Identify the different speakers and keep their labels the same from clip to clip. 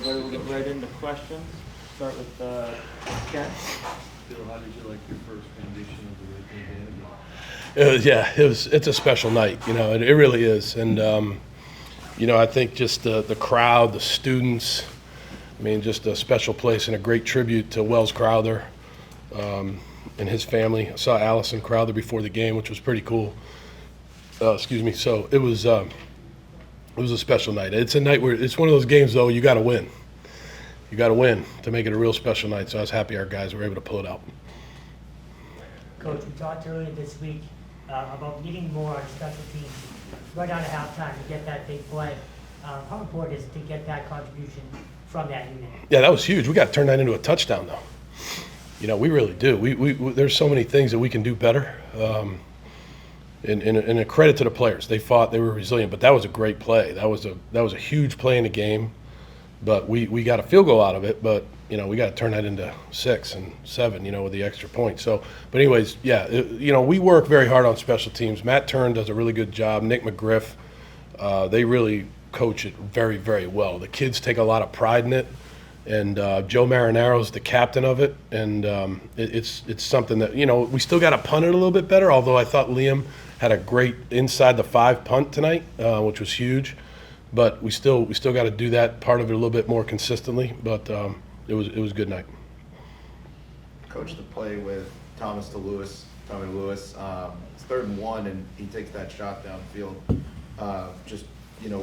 Speaker 1: everybody. We'll get right into questions. Start with Ken.
Speaker 2: Bill, how did you like your first rendition of the Rhythm Band?
Speaker 3: It's a special night, it really is. And, I think just the crowd, the students, just a special place and a great tribute to Wells Crowther and his family. I saw Allison Crowther before the game, which was pretty cool. So it was a special night. It's a night where it's one of those games, though, you got to win. You got to win to make it a real special night. So I was happy our guys were able to pull it out.
Speaker 4: Coach, we talked earlier this week about needing more on special teams right down to halftime to get that big play. How important is it to get that contribution from that unit?
Speaker 3: Yeah, that was huge. We got to turn that into a touchdown, though. We really do. We there's so many things that we can do better. And a credit to the players. They fought. They were resilient. But that was a great play. That was a huge play in the game. But we got a field goal out of it. But we got to turn that into 6 and 7. With the extra point. So, but anyways, yeah. We work very hard on special teams. Matt Turn does a really good job. Nick McGriff. They really coach it very, very well. The kids take a lot of pride in it. And Joe Marinaro's the captain of it, and it's something that we still got to punt it a little bit better. Although I thought Liam had a great inside the 5 punt tonight, which was huge. But we still got to do that part of it a little bit more consistently. But it was a good night.
Speaker 5: Coach, the play with Tommy Lewis, it's 3rd and 1, and he takes that shot downfield.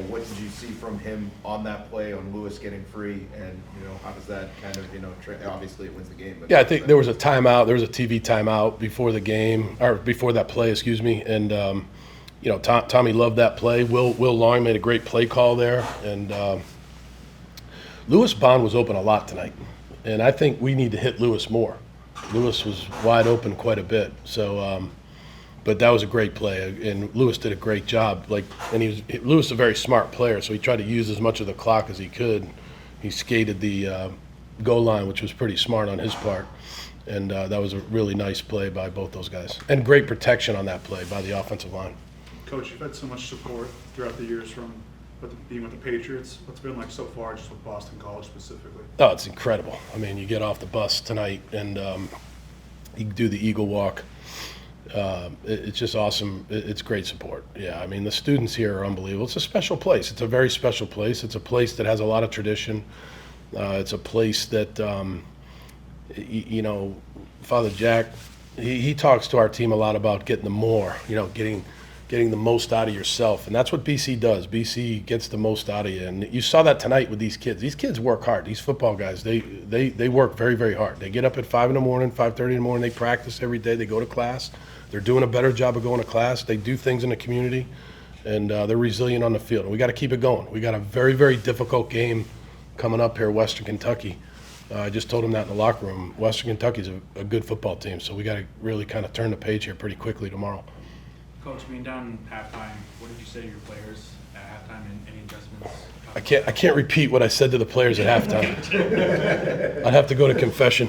Speaker 5: What did you see from him on that play, on Lewis getting free, and how does that kind of obviously it wins the game. But
Speaker 3: yeah, I think there was a timeout. There was a TV timeout before the game, or before that play, excuse me. And Tommy loved that play. Will Long made a great play call there, and Lewis Bond was open a lot tonight, and I think we need to hit Lewis more. Lewis was wide open quite a bit, so. But that was a great play, and Lewis did a great job. Lewis is a very smart player, so he tried to use as much of the clock as he could. He skated the goal line, which was pretty smart on his part, and that was a really nice play by both those guys. And great protection on that play by the offensive line.
Speaker 6: Coach, you've had so much support throughout the years from being with the Patriots. What's it been like so far, just with Boston College specifically?
Speaker 3: Oh, it's incredible. You get off the bus tonight, and you do the Eagle Walk. It's just awesome. It's great support. Yeah, the students here are unbelievable. It's a special place. It's a very special place. It's a place that has a lot of tradition. It's a place that, Father Jack, he talks to our team a lot about getting the more, getting the most out of yourself. And that's what BC does. BC gets the most out of you. And you saw that tonight with these kids. These kids work hard. These football guys, they work very, very hard. They get up at 5 in the morning, 5:30 in the morning. They practice every day. They go to class. They're doing a better job of going to class. They do things in the community, and they're resilient on the field. And we got to keep it going. We got a very, very difficult game coming up here, Western Kentucky. I just told them that in the locker room. Western Kentucky's a good football team, so we got to really kind of turn the page here pretty quickly tomorrow.
Speaker 7: Coach, down halftime, what did you say to your players at halftime, and any adjustments?
Speaker 3: I can't repeat what I said to the players at halftime. I'd have to go to confession.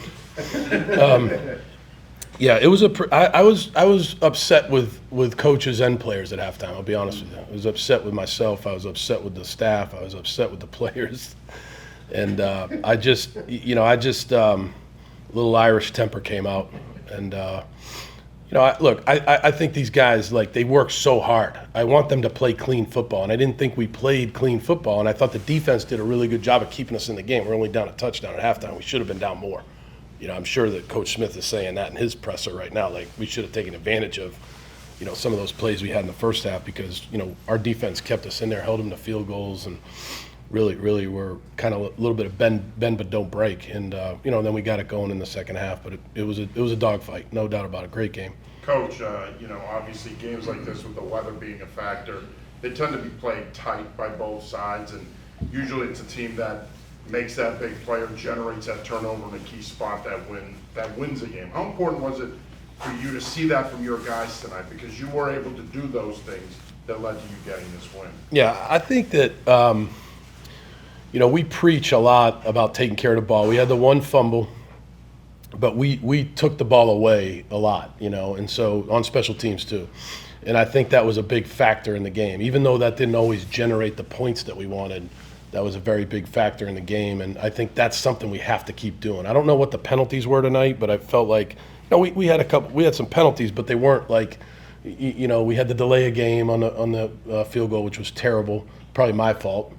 Speaker 3: Yeah, it was I was upset with coaches and players at halftime. I'll be honest with you. I was upset with myself. I was upset with the staff. I was upset with the players, and I just little Irish temper came out. And I think these guys, they work so hard. I want them to play clean football, and I didn't think we played clean football. And I thought the defense did a really good job of keeping us in the game. We're only down a touchdown at halftime. We should have been down more. I'm sure that Coach Smith is saying that in his presser right now. We should have taken advantage of, some of those plays we had in the first half because, our defense kept us in there, held them to field goals, and really were kind of a little bit of bend but don't break. And, then we got it going in the second half. But it was a dogfight, no doubt about it. Great game.
Speaker 8: Coach, obviously games like this with the weather being a factor, they tend to be played tight by both sides. And usually it's a team that makes that big play or generates that turnover in a key spot that wins a game. How important was it for you to see that from your guys tonight? Because you were able to do those things that led to you getting this win.
Speaker 3: Yeah, I think that, we preach a lot about taking care of the ball. We had the one fumble, but we took the ball away a lot, and so on special teams too. And I think that was a big factor in the game. Even though that didn't always generate the points that we wanted, That was a very big factor in the game, and I think that's something we have to keep doing. I don't know what the penalties were tonight, but I felt like, we had some penalties, but they weren't like, we had to delay a game on the field goal, which was terrible, probably my fault.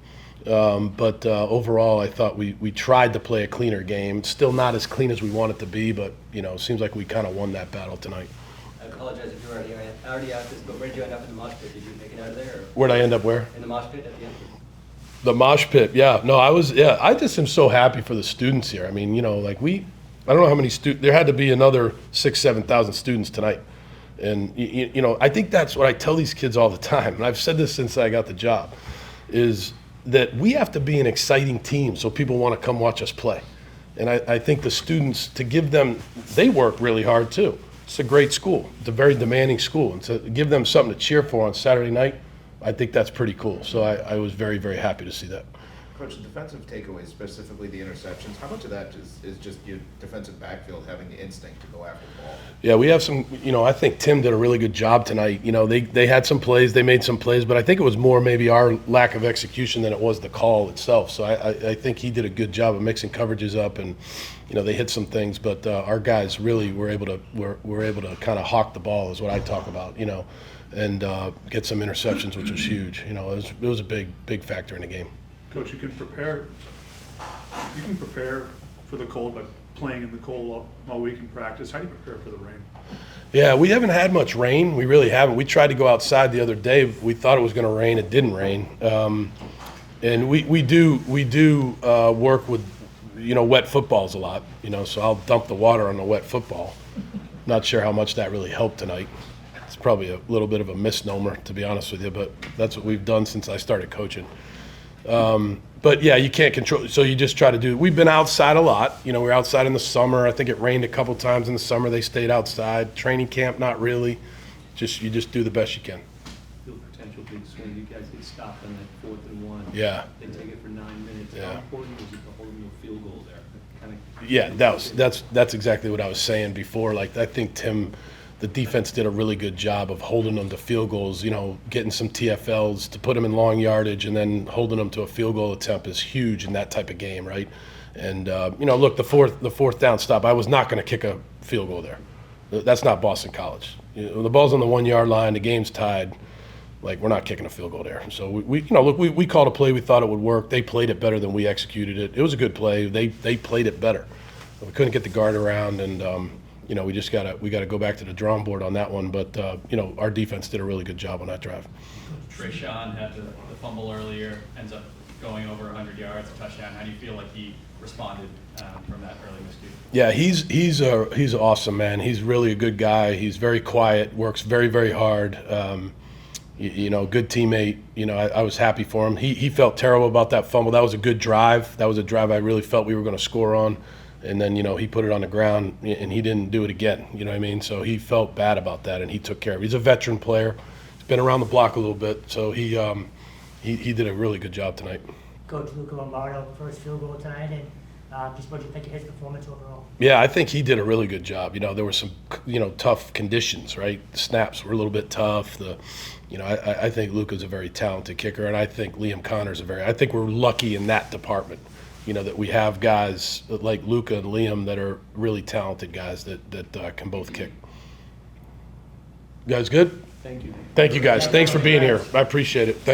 Speaker 3: But overall, I thought we tried to play a cleaner game. Still not as clean as we want it to be, but it seems like we kind of won that battle tonight.
Speaker 9: I apologize if you already asked this, but where did you end up in the mosh pit? Did you make it out of there? Or
Speaker 3: Where'd I end up where?
Speaker 9: in the mosh pit at the end?
Speaker 3: The mosh pit, yeah. No, I just am so happy for the students here. I mean, I don't know how many students, there had to be another 6,000, 7,000 students tonight. And, I think that's what I tell these kids all the time, and I've said this since I got the job, is that we have to be an exciting team so people want to come watch us play. And I think the students, to give them, they work really hard too. It's a great school. It's a very demanding school. And to give them something to cheer for on Saturday night, I think that's pretty cool. So I was very, very happy to see that.
Speaker 5: Coach, the defensive takeaways, specifically the interceptions, how much of that is just your defensive backfield having the instinct to go after the ball?
Speaker 3: Yeah, we have some, I think Tim did a really good job tonight. They had some plays, they made some plays, but I think it was more maybe our lack of execution than it was the call itself. So I think he did a good job of mixing coverages up, and, they hit some things, but our guys really were able to kind of hawk the ball, is what I talk about, and get some interceptions, which was huge. It was a big factor in the game.
Speaker 6: Coach, you can prepare for the cold by playing in the cold all week in practice. How do you prepare for the rain?
Speaker 3: Yeah, we haven't had much rain. We really haven't. We tried to go outside the other day. We thought it was going to rain. It didn't rain. And we do work with, wet footballs a lot, so I'll dump the water on the wet football. Not sure how much that really helped tonight. It's probably a little bit of a misnomer, to be honest with you, but that's what we've done since I started coaching. But yeah, you can't control, so you just try to do, we've been outside a lot. We're outside in the summer. I think it rained a couple times in the summer. They stayed outside. Training camp, not really. You just do the best you can.
Speaker 2: Still potential big swing. You guys get stopped on that 4th and 1.
Speaker 3: Yeah.
Speaker 2: They take it for 9 minutes.
Speaker 3: Yeah.
Speaker 2: How important is it to hold them to a field goal there?
Speaker 3: Yeah, that's exactly what I was saying before. Like, I think Tim, the defense did a really good job of holding them to field goals, getting some TFLs to put them in long yardage, and then holding them to a field goal attempt is huge in that type of game, right? And, look, the fourth down stop, I was not going to kick a field goal there. That's not Boston College. The ball's on the 1 yard line, the game's tied. Like, we're not kicking a field goal there. So we called a play. We thought it would work. They played it better than we executed it. It was a good play. They played it better. We couldn't get the guard around, and we just gotta go back to the drawing board on that one. But our defense did a really good job on that drive.
Speaker 10: Trayshawn had the fumble earlier, ends up going over 100 yards, a touchdown. How do you feel like he responded from that early miscue?
Speaker 3: Yeah, he's awesome, man. He's really a good guy. He's very quiet, works very, very hard. Good teammate. I was happy for him. He felt terrible about that fumble. That was a good drive. That was a drive I really felt we were going to score on. And then, he put it on the ground, and he didn't do it again. You know what I mean? So he felt bad about that, and he took care of it. He's a veteran player. He's been around the block a little bit, so he did a really good job tonight.
Speaker 4: Coach Luca Lombardo, first field goal tonight, and just what do you think of his performance overall?
Speaker 3: Yeah, I think he did a really good job. There were some, tough conditions, right? The snaps were a little bit tough. I think Luca's a very talented kicker, and I think Liam Connor's I think we're lucky in that department. That we have guys like Luca and Liam that are really talented guys that can both kick. You guys good?
Speaker 2: Thank you.
Speaker 3: Thank you, guys. Thanks for being here. I appreciate it.